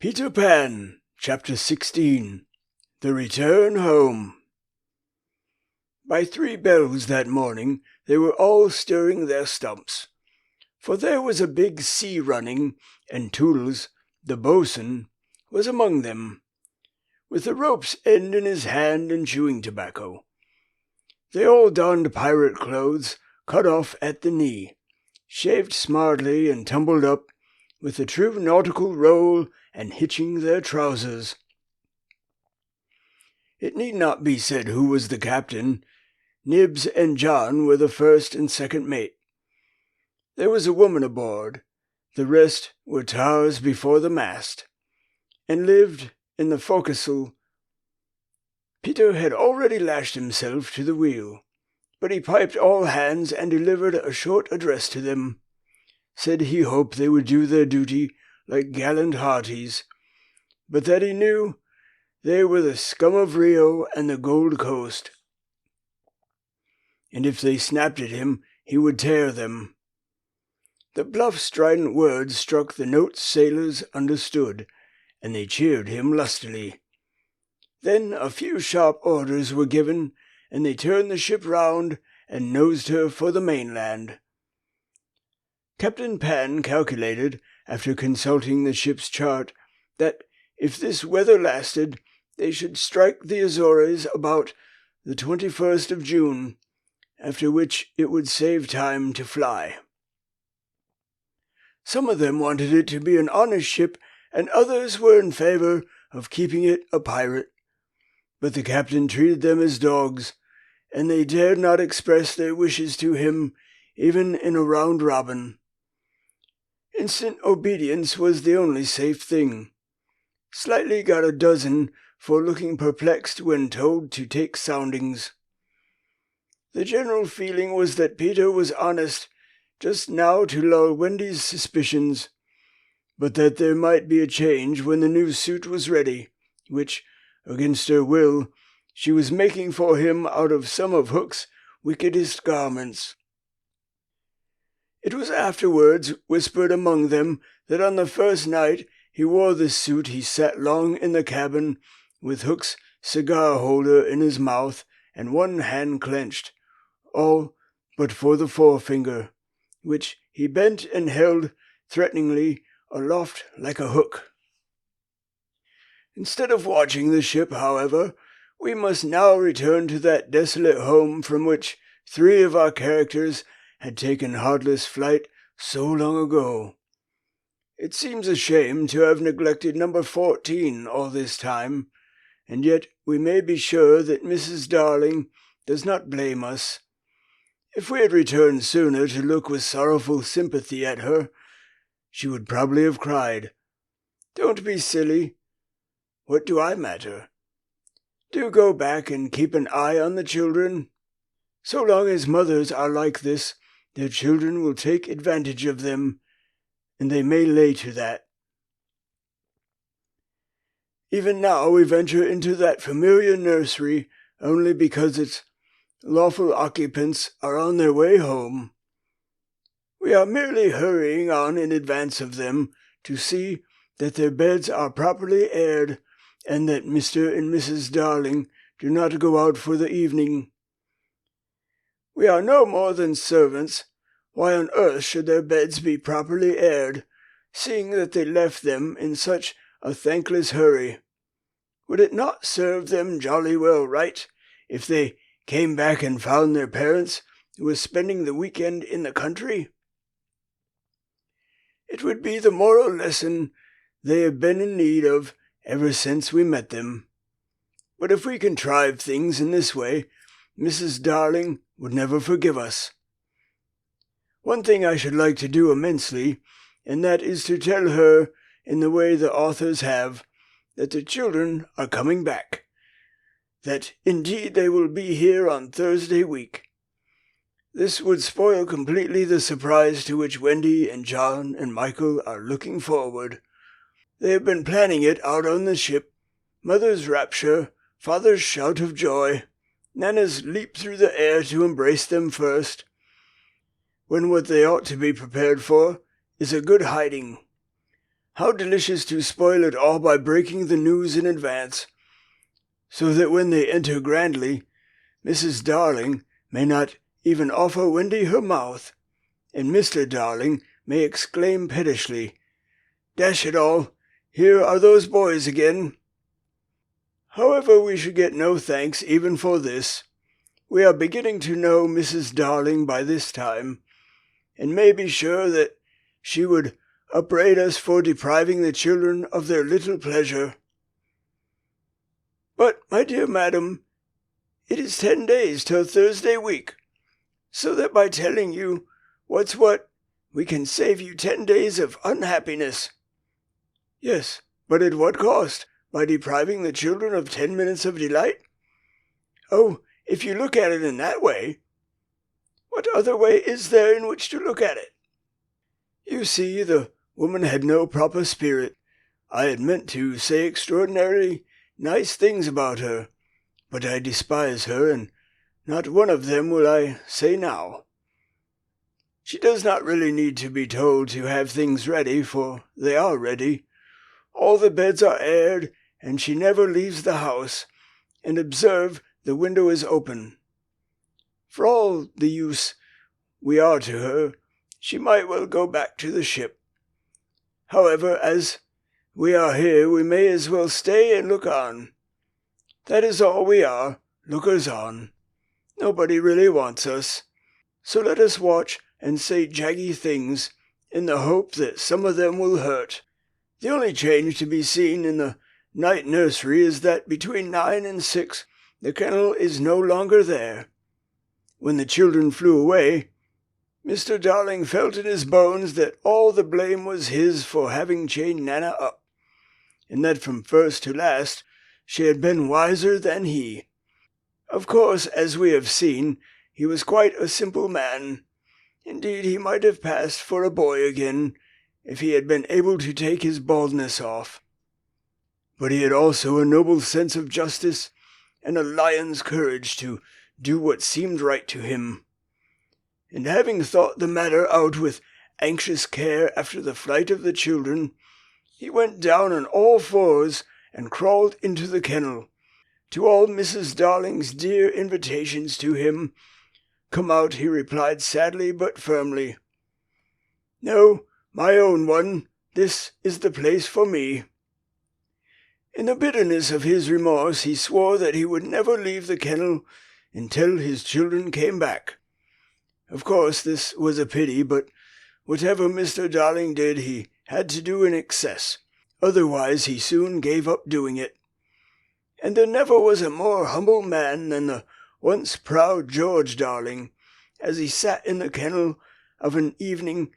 Peter Pan, Chapter 16 The Return Home. By 3 bells that morning they were all stirring their stumps, for there was a big sea running, and Toodles, the bo'sun, was among them, with the rope's end in his hand and chewing tobacco. They all donned pirate clothes, cut off at the knee, shaved smartly and tumbled up, with a true nautical roll and hitching their trousers. It need not be said who was the captain. Nibs and John were the first and second mate. There was a woman aboard. The rest were tars before the mast, and lived in the forecastle. Peter had already lashed himself to the wheel, but he piped all hands and delivered a short address to them. Said he hoped they would do their duty like gallant hearties, but that he knew they were the scum of Rio and the Gold Coast, and if they snapped at him he would tear them. The bluff, strident words struck the note sailors understood, and they cheered him lustily. Then a few sharp orders were given, and they turned the ship round and nosed her for the mainland. Captain Pan calculated, after consulting the ship's chart, that if this weather lasted, they should strike the Azores about the 21st of June, after which it would save time to fly. Some of them wanted it to be an honest ship, and others were in favor of keeping it a pirate. But the captain treated them as dogs, and they dared not express their wishes to him, even in a round robin. Instant obedience was the only safe thing. Slightly got a dozen for looking perplexed when told to take soundings. The general feeling was that Peter was honest, just now to lull Wendy's suspicions, but that there might be a change when the new suit was ready, which, against her will, she was making for him out of some of Hook's wickedest garments. It was afterwards whispered among them that on the first night he wore this suit he sat long in the cabin, with Hook's cigar-holder in his mouth and one hand clenched, all but for the forefinger, which he bent and held threateningly aloft like a hook. Instead of watching the ship, however, we must now return to that desolate home from which 3 of our characters had taken heartless flight so long ago. It seems a shame to have neglected number 14 all this time, and yet we may be sure that Mrs. Darling does not blame us. If we had returned sooner to look with sorrowful sympathy at her, she would probably have cried, "Don't be silly. What do I matter? Do go back and keep an eye on the children. So long as mothers are like this, their children will take advantage of them, and they may lay to that." Even now we venture into that familiar nursery only because its lawful occupants are on their way home. We are merely hurrying on in advance of them to see that their beds are properly aired, and that Mr. and Mrs. Darling do not go out for the evening. We are no more than servants. Why on earth should their beds be properly aired, seeing that they left them in such a thankless hurry? Would it not serve them jolly well right if they came back and found their parents who were spending the week-end in the country? It would be the moral lesson they have been in need of ever since we met them. But if we contrive things in this way, Mrs. Darling would never forgive us. One thing I should like to do immensely, and that is to tell her, in the way the authors have, that the children are coming back, that indeed they will be here on Thursday week. This would spoil completely the surprise to which Wendy and John and Michael are looking forward. They have been planning it out on the ship. Mother's rapture, father's shout of joy, Nana's leap through the air to embrace them first, when what they ought to be prepared for is a good hiding. How delicious to spoil it all by breaking the news in advance, so that when they enter grandly, Mrs. Darling may not even offer Wendy her mouth, and Mr. Darling may exclaim pettishly, "Dash it all, here are those boys again." However, we should get no thanks even for this. We are beginning to know Mrs. Darling by this time, and may be sure that she would upbraid us for depriving the children of their little pleasure. But, my dear madam, it is 10 days till Thursday week, so that by telling you what's what, we can save you 10 days of unhappiness. Yes, but at what cost? By depriving the children of 10 minutes of delight? Oh, if you look at it in that way, what other way is there in which to look at it? You see, the woman had no proper spirit. I had meant to say extraordinarily nice things about her, but I despise her, and not one of them will I say now. She does not really need to be told to have things ready, for they are ready. All the beds are aired, and she never leaves the house, and observe, the window is open. For all the use we are to her, she might well go back to the ship. However, as we are here, we may as well stay and look on. That is all we are, lookers on. Nobody really wants us, so let us watch and say jaggy things, in the hope that some of them will hurt. The only change to be seen in the night nursery is that between 9 and 6 the kennel is no longer there. When the children flew away, Mr. Darling felt in his bones that all the blame was his for having chained Nana up, and that from first to last she had been wiser than he. Of course, as we have seen, he was quite a simple man. Indeed, he might have passed for a boy again, if he had been able to take his baldness off. But he had also a noble sense of justice, and a lion's courage to do what seemed right to him. And having thought the matter out with anxious care after the flight of the children, he went down on all fours and crawled into the kennel. To all Mrs. Darling's dear invitations to him, "Come out," he replied sadly but firmly. "No, my own one, this is the place for me." In the bitterness of his remorse, he swore that he would never leave the kennel until his children came back. Of course, this was a pity, but whatever Mr. Darling did, he had to do in excess. Otherwise, he soon gave up doing it. And there never was a more humble man than the once proud George Darling, as he sat in the kennel of an evening,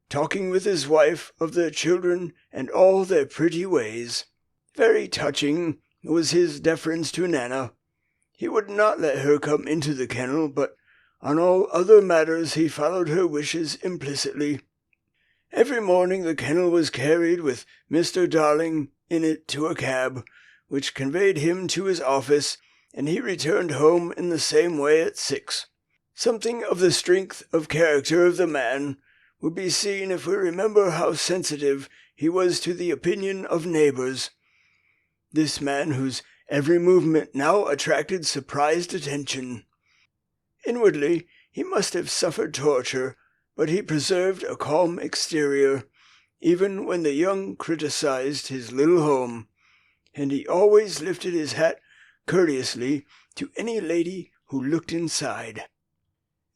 talking with his wife of their children and all their pretty ways. Very touching was his deference to Nana. He would not let her come into the kennel, but on all other matters he followed her wishes implicitly. Every morning the kennel was carried with Mr. Darling in it to a cab, which conveyed him to his office, and he returned home in the same way at 6. Something of the strength of character of the man will be seen if we remember how sensitive he was to the opinion of neighbors. This man, whose every movement now attracted surprised attention. Inwardly he must have suffered torture, but he preserved a calm exterior, even when the young criticized his little home, and he always lifted his hat courteously to any lady who looked inside.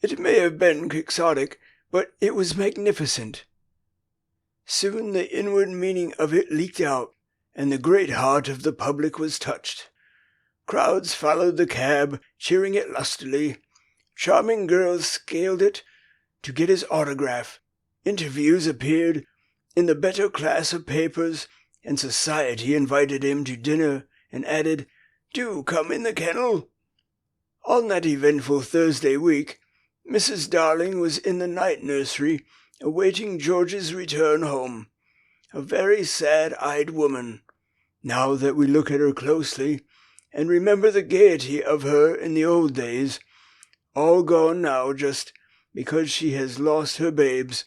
It may have been quixotic, but it was magnificent. Soon the inward meaning of it leaked out, and the great heart of the public was touched. Crowds followed the cab, cheering it lustily. Charming girls scaled it to get his autograph. Interviews appeared in the better class of papers, and society invited him to dinner and added, "Do come in the kennel." On that eventful Thursday week, Mrs. Darling was in the night nursery, awaiting George's return home. A very sad-eyed woman, now that we look at her closely, and remember the gaiety of her in the old days, all gone now just because she has lost her babes.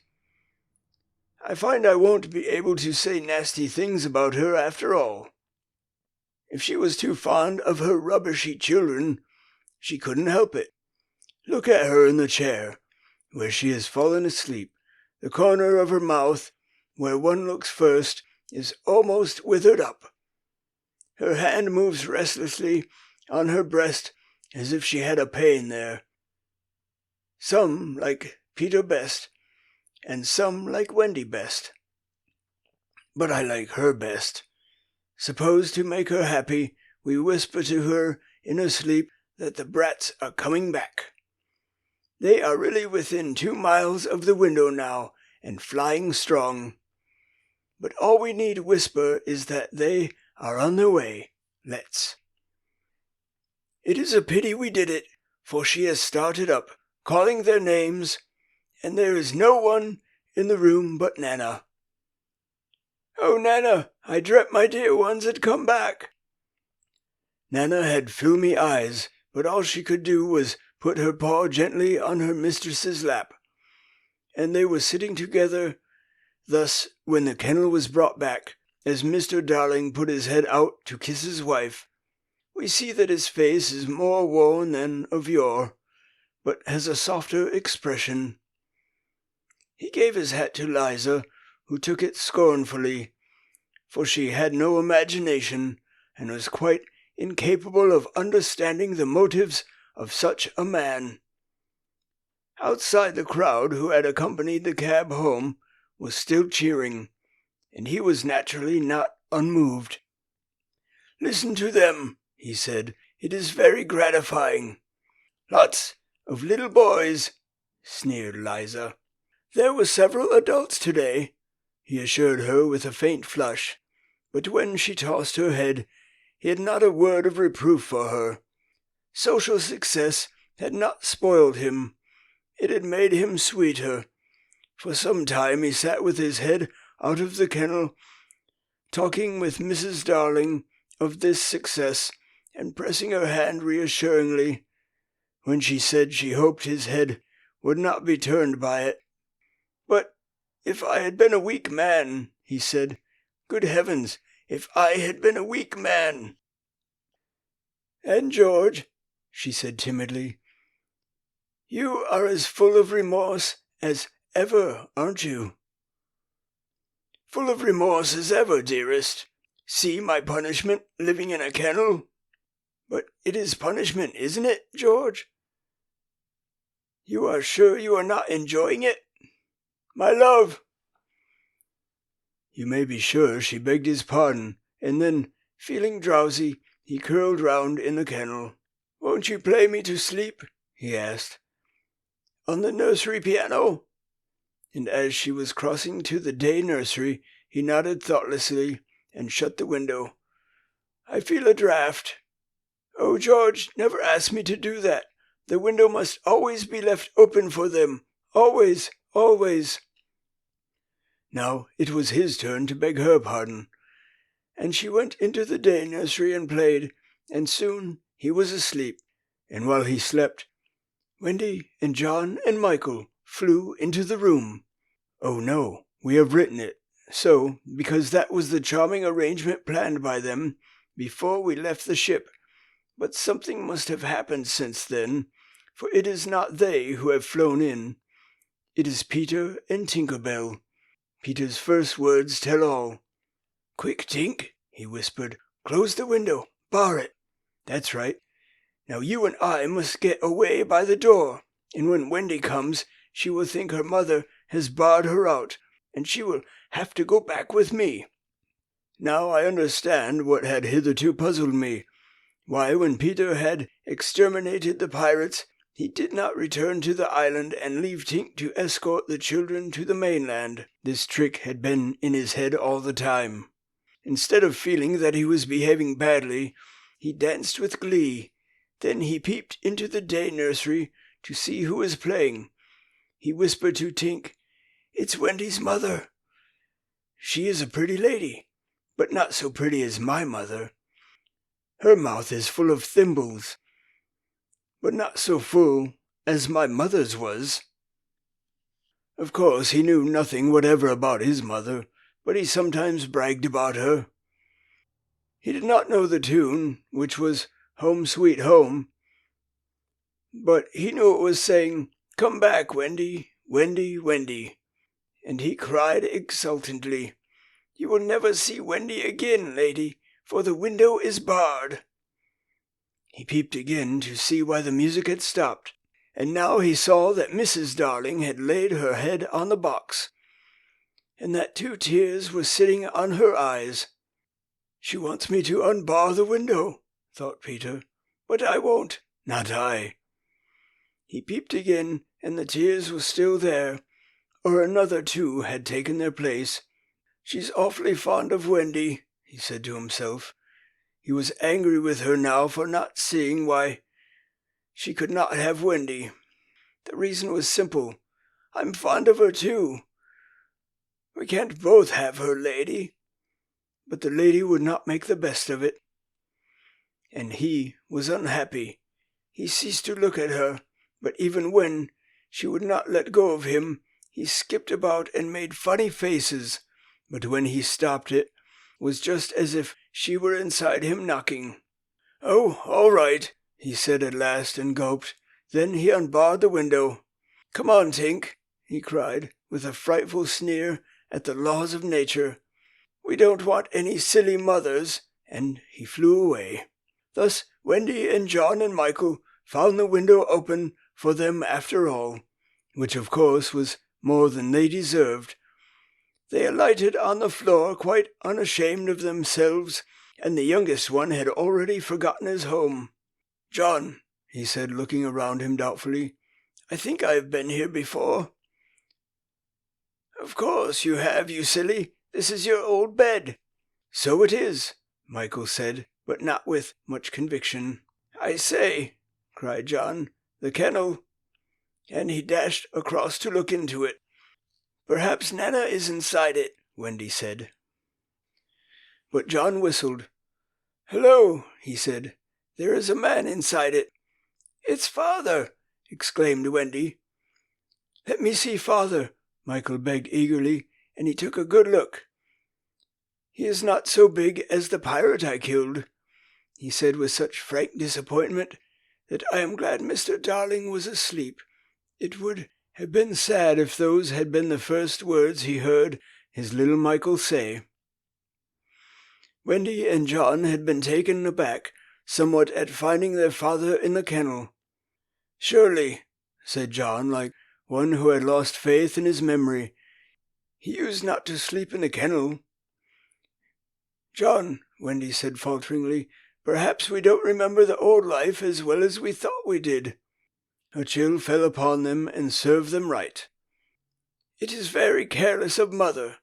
I find I won't be able to say nasty things about her after all. If she was too fond of her rubbishy children, she couldn't help it. Look at her in the chair, where she has fallen asleep. The corner of her mouth, where one looks first, is almost withered up. Her hand moves restlessly on her breast as if she had a pain there. Some like Peter best, and some like Wendy best. But I like her best. Suppose, to make her happy, we whisper to her in her sleep that the brats are coming back. They are really within 2 miles of the window now, and flying strong. But all we need whisper is that they are on their way. Let's. It is a pity we did it, for she has started up, calling their names, and there is no one in the room but Nana. Oh, Nana, I dreamt my dear ones had come back. Nana had filmy eyes, but all she could do was put her paw gently on her mistress's lap, and they were sitting together thus when the kennel was brought back. As Mr. Darling put his head out to kiss his wife, we see that his face is more worn than of yore, but has a softer expression. He gave his hat to Liza, who took it scornfully, for she had no imagination, and was quite incapable of understanding the motives of such a man. Outside, the crowd who had accompanied the cab home was still cheering, and he was naturally not unmoved. "Listen to them," he said. "It is very gratifying." "Lots of little boys," sneered Liza. "There were several adults today," he assured her with a faint flush, but when she tossed her head, he had not a word of reproof for her. Social success had not spoiled him. It had made him sweeter. For some time he sat with his head out of the kennel, talking with Mrs. Darling of this success, and pressing her hand reassuringly when she said she hoped his head would not be turned by it. "But if I had been a weak man," he said. "Good heavens, if I had been a weak man!" "And George," she said timidly, "you are as full of remorse as ever, aren't you?" "Full of remorse as ever, dearest. See my punishment, living in a kennel." "But it is punishment, isn't it, George? You are sure you are not enjoying it?" "My love!" You may be sure she begged his pardon, and then, feeling drowsy, he curled round in the kennel. "Won't you play me to sleep?" he asked. "On the nursery piano?" And as she was crossing to the day nursery, he nodded thoughtlessly and shut the window. "I feel a draught." "Oh, George, never ask me to do that. The window must always be left open for them. Always, always." Now it was his turn to beg her pardon, and she went into the day nursery and played, and soon he was asleep, and while he slept, Wendy and John and Michael flew into the room. Oh no, we have written it so because that was the charming arrangement planned by them before we left the ship, but something must have happened since then, for it is not they who have flown in. It is Peter and Tinker Bell. Peter's first words tell all. "Quick, Tink," he whispered. "Close the window. Bar it. That's right. Now you and I must get away by the door, and when Wendy comes, she will think her mother has barred her out, and she will have to go back with me." Now I understand what had hitherto puzzled me. Why, when Peter had exterminated the pirates, he did not return to the island and leave Tink to escort the children to the mainland. This trick had been in his head all the time. Instead of feeling that he was behaving badly, he danced with glee. Then he peeped into the day nursery to see who was playing. He whispered to Tink, "It's Wendy's mother. She is a pretty lady, but not so pretty as my mother. Her mouth is full of thimbles, but not so full as my mother's was." Of course, he knew nothing whatever about his mother, but he sometimes bragged about her. He did not know the tune, which was Home Sweet Home, but he knew it was saying, "Come back, Wendy, Wendy, Wendy," and he cried exultantly, "You will never see Wendy again, lady, for the window is barred." He peeped again to see why the music had stopped, and now he saw that Mrs. Darling had laid her head on the box, and that 2 tears were sitting on her eyes. "She wants me to unbar the window," thought Peter, "but I won't, not I." He peeped again, and the tears were still there, or another 2 had taken their place. "She's awfully fond of Wendy," he said to himself. He was angry with her now for not seeing why she could not have Wendy. The reason was simple. "I'm fond of her too. We can't both have her, lady." But the lady would not make the best of it, and he was unhappy. He ceased to look at her, but even when she would not let go of him, he skipped about and made funny faces, but when he stopped it was just as if she were inside him knocking. "Oh, all right," he said at last, and gulped. Then he unbarred the window. "Come on, Tink," he cried, with a frightful sneer at the laws of nature. "We don't want any silly mothers," and he flew away. Thus Wendy and John and Michael found the window open for them after all, which of course was more than they deserved. They alighted on the floor quite unashamed of themselves, and the youngest one had already forgotten his home. "John," he said, looking around him doubtfully, "I think I have been here before." "Of course you have, you silly. This is your old bed." "So it is," Michael said, but not with much conviction. "I say," cried John, "the kennel," and he dashed across to look into it. "Perhaps Nana is inside it," Wendy said. But John whistled. "Hello," he said, "there is a man inside it." "It's father!" exclaimed Wendy. "Let me see father," Michael begged eagerly, and he took a good look. "He is not so big as the pirate I killed," he said with such frank disappointment that I am glad Mr. Darling was asleep. It would have been sad if those had been the first words he heard his little Michael say. Wendy and John had been taken aback somewhat at finding their father in the kennel. "Surely," said John, like one who had lost faith in his memory, "he used not to sleep in the kennel." "John," Wendy said falteringly, "perhaps we don't remember the old life as well as we thought we did." A chill fell upon them and served them right. "It is very careless of mother,"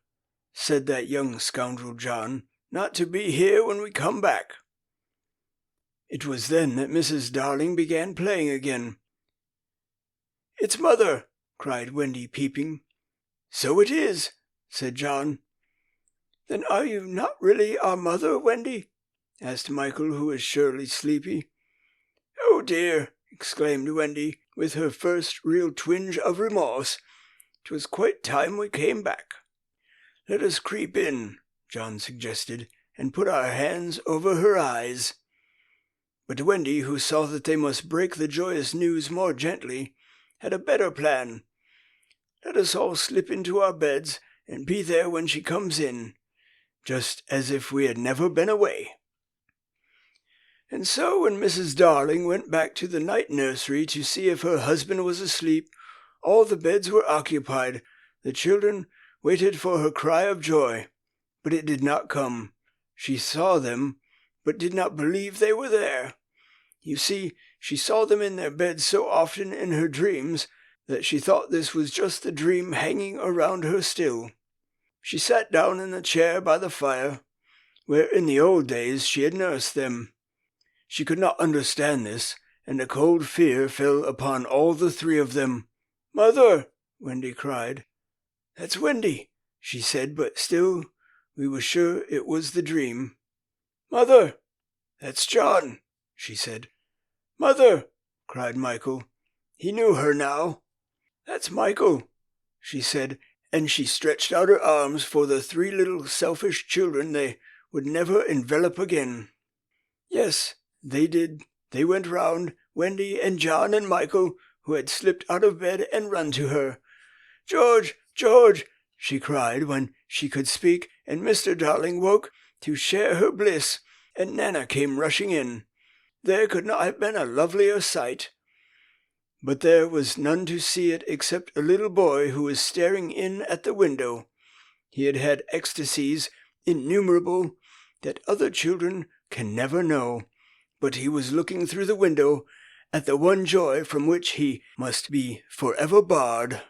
said that young scoundrel John, "not to be here when we come back." It was then that Mrs. Darling began playing again. "It's mother!" cried Wendy, peeping. "So it is," said John. "Then are you not really our mother, Wendy?" asked Michael, who was surely sleepy. "Oh dear!" exclaimed Wendy, with her first real twinge of remorse. "'Twas quite time we came back." "Let us creep in," John suggested, "and put our hands over her eyes." But Wendy, who saw that they must break the joyous news more gently, had a better plan. "Let us all slip into our beds and be there when she comes in, just as if we had never been away." And so when Mrs. Darling went back to the night nursery to see if her husband was asleep, all the beds were occupied. The children waited for her cry of joy, but it did not come. She saw them, but did not believe they were there. You see, she saw them in their beds so often in her dreams that she thought this was just the dream hanging around her still. She sat down in the chair by the fire, where in the old days she had nursed them. She could not understand this, and a cold fear fell upon all the 3 of them. "Mother!" Wendy cried. "That's Wendy," she said, but still we were sure it was the dream. "Mother!" "That's John," she said. "Mother!" cried Michael. He knew her now. "That's Michael." she said, and she stretched out her arms for the 3 little selfish children they would never envelop again. Yes, they did. They went round, Wendy and John and Michael, who had slipped out of bed and run to her. "George, George!" she cried when she could speak, and Mr. Darling woke to share her bliss, and Nana came rushing in. There could not have been a lovelier sight. But there was none to see it except a little boy who was staring in at the window. He had had ecstasies innumerable that other children can never know, but he was looking through the window at the one joy from which he must be forever barred.